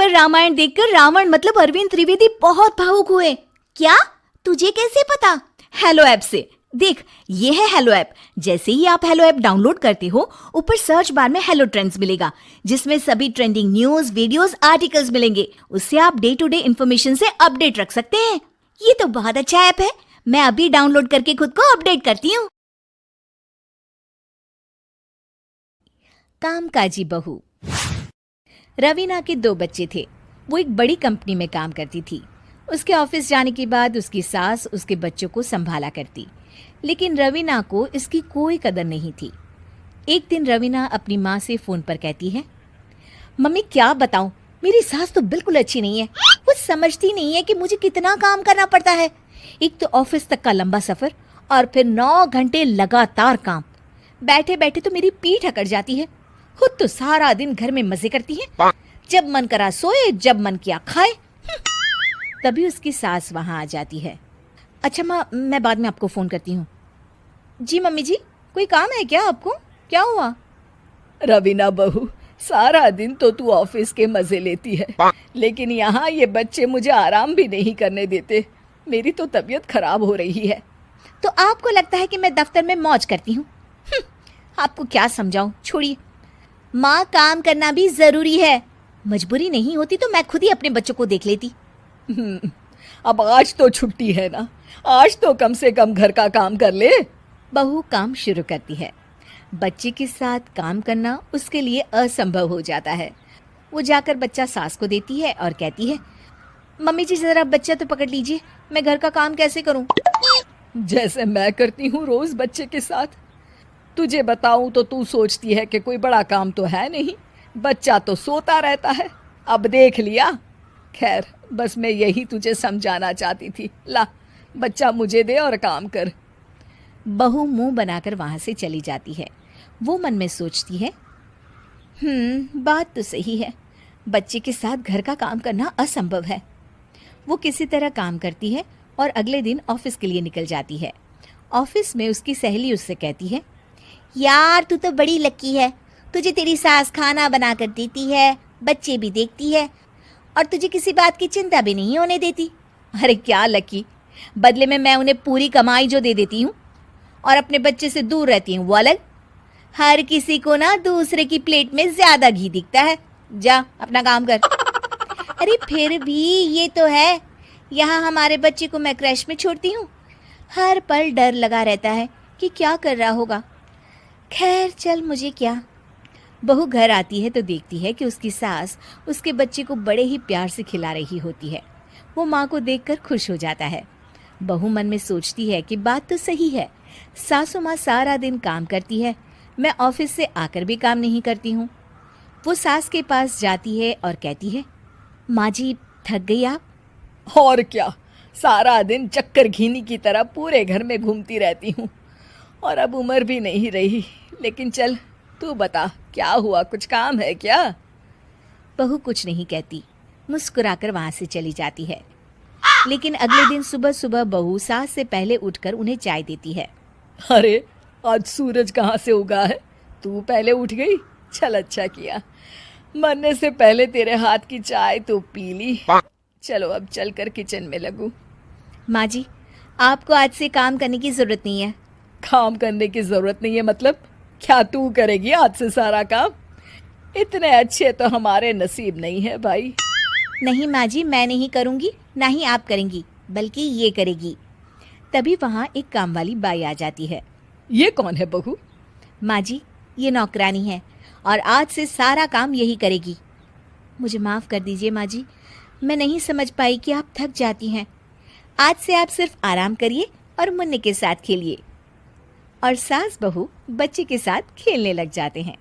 पर रामायण देखकर रावण मतलब अरविंद त्रिवेदी बहुत भावुक हुए। क्या? तुझे कैसे पता? हेलो ऐप से। देख, ये है हेलो ऐप। जैसे ही आप हेलो ऐप डाउनलोड करते हो, ऊपर सर्च बार में हेलो ट्रेंड्स मिलेगा, जिसमें सभी ट्रेंडिंग न्यूज, वीडियोस, आर्टिकल्स मिलेंगे। उससे आप डे टू डे इन्फॉर्मेशन से अपडेट रख सकते हैं। ये तो बहुत अच्छा ऐप है। मैं अभी डाउनलोड करके खुद को अपडेट करती हूँ। कामकाजी बहू। रवीना के 2 बच्चे थे। वो एक बड़ी कंपनी में काम करती थी। उसके ऑफिस जाने के बाद उसकी सास उसके बच्चों को संभाला करती, लेकिन रवीना को इसकी कोई कदर नहीं थी। एक दिन रवीना अपनी माँ से फोन पर कहती है, मम्मी क्या बताऊं, मेरी सास तो बिल्कुल अच्छी नहीं है। वो समझती नहीं है कि मुझे कितना काम करना पड़ता है। एक तो ऑफिस तक का लंबा सफर और फिर 9 घंटे लगातार काम। बैठे बैठे तो मेरी पीठ अकड़ जाती है। खुद तो सारा दिन घर में मजे करती है, जब मन करा सोए, जब मन किया खाए। तभी उसकी सास वहां आ जाती है। अच्छा माँ, मैं बाद में आपको फोन करती हूँ। जी मम्मी जी, कोई काम है क्या आपको? क्या हुआ? रवीना बहू, सारा दिन तो तू ऑफिस के मजे लेती है, लेकिन यहाँ ये बच्चे मुझे आराम भी नहीं करने देते। मेरी तो तबीयत खराब हो रही है। तो आपको लगता है कि मैं दफ्तर में मौज करती हूँ? आपको क्या समझाऊं, छोड़िए। माँ, काम करना भी जरूरी है। मजबूरी नहीं होती तो मैं खुद ही अपने बच्चों को देख लेती। अब आज तो छुट्टी है ना, आज तो कम से कम घर का काम कर ले। बहू काम शुरू करती है। बच्चे के साथ काम करना उसके लिए असंभव हो जाता है। वो जाकर बच्चा सास को देती है और कहती है, मम्मी जी जरा बच्चा तो पकड़ लीजिए, मैं घर का काम कैसे करूं? जैसे मैं करती हूँ रोज बच्चे के साथ। तुझे बताऊं तो तू सोचती है कि कोई बड़ा काम तो है नहीं, बच्चा तो सोता रहता है। अब देख लिया। खैर, बस मैं यही तुझे समझाना चाहती थी। ला, बच्चा मुझे दे और काम कर। बहू मुंह बनाकर वहां से चली जाती है। वो मन में सोचती है, बात तो सही है, बच्चे के साथ घर का काम करना असंभव है। वो किसी तरह काम करती है और अगले दिन ऑफिस के लिए निकल जाती है। ऑफिस में उसकी सहेली उससे कहती है, यार तू तो बड़ी लकी है, तुझे तेरी सास खाना बना कर देती है, बच्चे भी देखती है और तुझे किसी बात की चिंता भी नहीं होने देती। अरे क्या लकी, बदले में मैं उन्हें पूरी कमाई जो दे देती हूँ और अपने बच्चे से दूर रहती हूँ वो अलग। हर किसी को ना दूसरे की प्लेट में ज्यादा घी दिखता है। जा अपना काम कर। अरे फिर भी ये तो है, यहाँ हमारे बच्चे को मैं क्रैश में छोड़ती हूँ, हर पल डर लगा रहता है कि क्या कर रहा होगा। खैर चल, मुझे क्या। बहू घर आती है तो देखती है कि उसकी सास उसके बच्चे को बड़े ही प्यार से खिला रही होती है। वो माँ को देखकर खुश हो जाता है। बहू मन में सोचती है कि बात तो सही है, सासू माँ सारा दिन काम करती है, मैं ऑफिस से आकर भी काम नहीं करती हूँ। वो सास के पास जाती है और कहती है, माँ जी थक गई आप? और क्या, सारा दिन चक्कर घीनी की तरह पूरे घर में घूमती रहती हूँ और अब उम्र भी नहीं रही। लेकिन चल, तू बता क्या हुआ, कुछ काम है क्या? बहू कुछ नहीं कहती, मुस्कुराकर वहां से चली जाती है। लेकिन अगले दिन सुबह सुबह बहू सास से पहले उठकर उन्हें चाय देती है। अरे आज सूरज कहाँ से उगा है, तू पहले उठ गई। चल अच्छा किया, मरने से पहले तेरे हाथ की चाय तो पी ली। चलो अब चलकर किचन में लगूं। माँ जी, आपको आज से काम करने की जरूरत नहीं है। काम करने की जरूरत नहीं है मतलब? क्या तू करेगी आज से सारा काम? इतने अच्छे तो हमारे नसीब नहीं है भाई। नहीं माँ जी, मैं नहीं करूँगी, ना ही आप करेंगी, बल्कि ये करेगी। तभी वहाँ एक काम वाली बाई आ जाती है। ये कौन है बहू? माँ जी, ये नौकरानी है और आज से सारा काम यही करेगी। मुझे माफ़ कर दीजिए माँ जी, मैं नहीं समझ पाई कि आप थक जाती हैं। आज से आप सिर्फ आराम करिए और मुन्ने के साथ खेलिए। और सास बहू बच्चे के साथ खेलने लग जाते हैं।